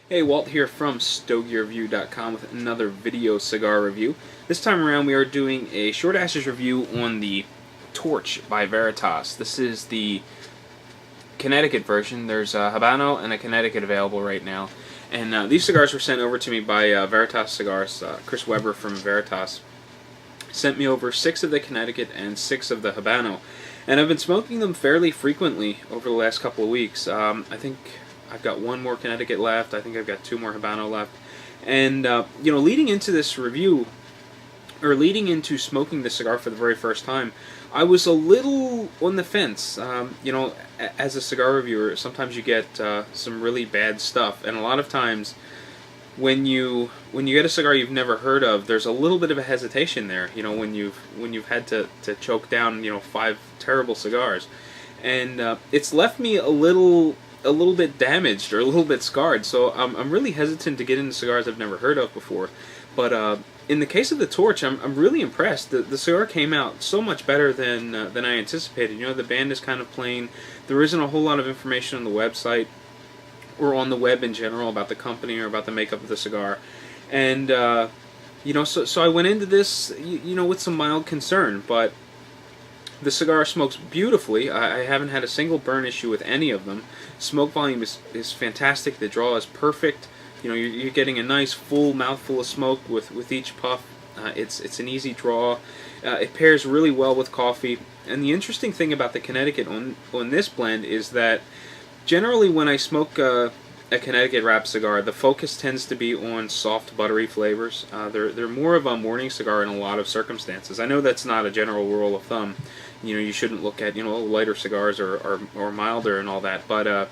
Hey, Walt here from StogierReview.com with another video cigar review. This time around we are doing a short ashes review on the Torch by Veritas. This is the Connecticut version. There's a Habano and a Connecticut available right now. And these cigars were sent over to me by Veritas Cigars. Chris Weber from Veritas sent me over 6 of the Connecticut and 6 of the Habano. And I've been smoking them fairly frequently over the last couple of weeks. I think I've got 1 more Connecticut left. I think I've got 2 more Habano left. And, leading into this review, or leading into smoking this cigar for the very first time, I was a little on the fence. As a cigar reviewer, sometimes you get some really bad stuff. And a lot of times, when you get a cigar you've never heard of, there's a little bit of a hesitation there. When you've had to choke down 5 terrible cigars, and it's left me a little bit damaged or a little bit scarred. So I'm really hesitant to get into cigars I've never heard of before. But in the case of the Torch, I'm really impressed. The cigar came out so much better than I anticipated. The band is kind of plain. There isn't a whole lot of information on the website or on the web in general about the company or about the makeup of the cigar. And, so I went into this, with some mild concern, but the cigar smokes beautifully. I haven't had a single burn issue with any of them. Smoke volume is fantastic. The draw is perfect. You're getting a nice full mouthful of smoke with each puff. It's an easy draw. It pairs really well with coffee. And the interesting thing about the Connecticut on this blend is that generally when I smoke a Connecticut wrap cigar, the focus tends to be on soft, buttery flavors. They're more of a morning cigar in a lot of circumstances. I know that's not a general rule of thumb. You shouldn't look at lighter cigars or milder and all that. But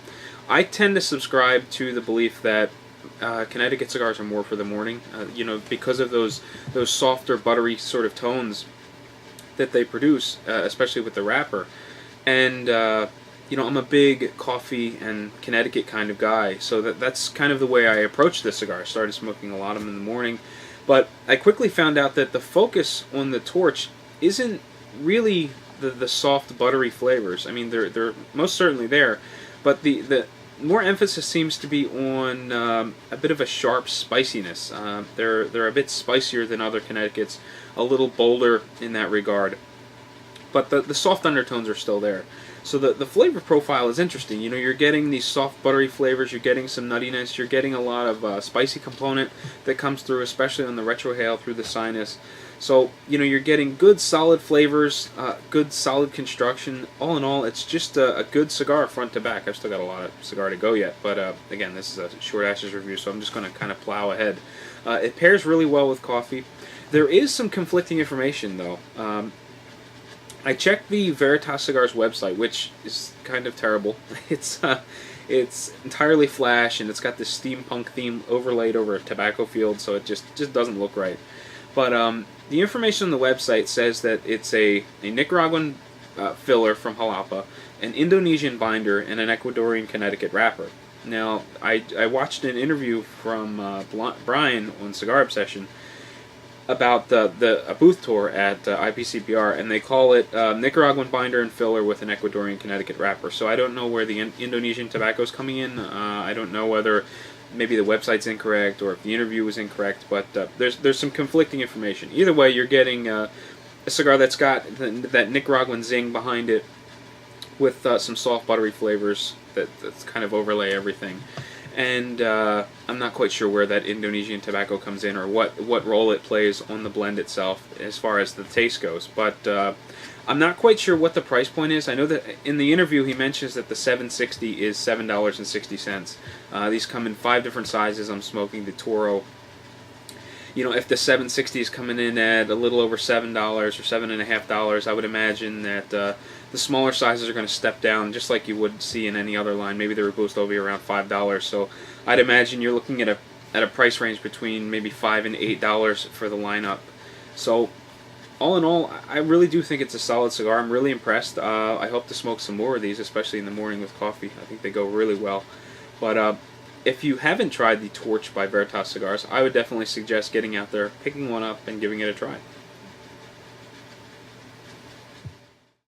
I tend to subscribe to the belief that Connecticut cigars are more for the morning. Because of those softer, buttery sort of tones that they produce, especially with the wrapper. And I'm a big coffee and Connecticut kind of guy, so that's kind of the way I approach this cigar. I started smoking a lot of them in the morning, but I quickly found out that the focus on the Torch isn't really the soft, buttery flavors. I mean, they're most certainly there, but the more emphasis seems to be on a bit of a sharp spiciness. They're a bit spicier than other Connecticut's, a little bolder in that regard, but the soft undertones are still there. So the flavor profile is interesting. You're getting these soft, buttery flavors. You're getting some nuttiness. You're getting a lot of spicy component that comes through, especially on the retrohale through the sinus. So, you're getting good, solid flavors, good, solid construction. All in all, it's just a good cigar front to back. I've still got a lot of cigar to go yet, but again, this is a short ashes review, so I'm just going to kind of plow ahead. It pairs really well with coffee. There is some conflicting information, though. I checked the Veritas Cigars website, which is kind of terrible. It's entirely flash, and it's got this steampunk theme overlaid over a tobacco field, so it just doesn't look right. But the information on the website says that it's a Nicaraguan filler from Jalapa, an Indonesian binder, and an Ecuadorian Connecticut wrapper. Now, I watched an interview from Brian on Cigar Obsession about a booth tour at IPCPR, and they call it Nicaraguan binder and filler with an Ecuadorian Connecticut wrapper. So I don't know where the Indonesian tobacco is coming in. I don't know whether maybe the website's incorrect or if the interview was incorrect, but there's some conflicting information. Either way, you're getting a cigar that's got that Nicaraguan zing behind it with some soft, buttery flavors that's kind of overlay everything. And I'm not quite sure where that Indonesian tobacco comes in or what role it plays on the blend itself as far as the taste goes. But I'm not quite sure what the price point is. I know that in the interview he mentions that the 760 is $7.60. These come in 5 different sizes. I'm smoking the Toro. If the 760 is coming in at a little over $7 or $7.50, I would imagine that the smaller sizes are going to step down just like you would see in any other line. Maybe the Robusto will be around $5. So I'd imagine you're looking at a price range between maybe $5 and $8 for the lineup. So all in all, I really do think it's a solid cigar. I'm really impressed. I hope to smoke some more of these, especially in the morning with coffee. I think they go really well. But if you haven't tried the Torch by Veritas Cigars, I would definitely suggest getting out there, picking one up, and giving it a try.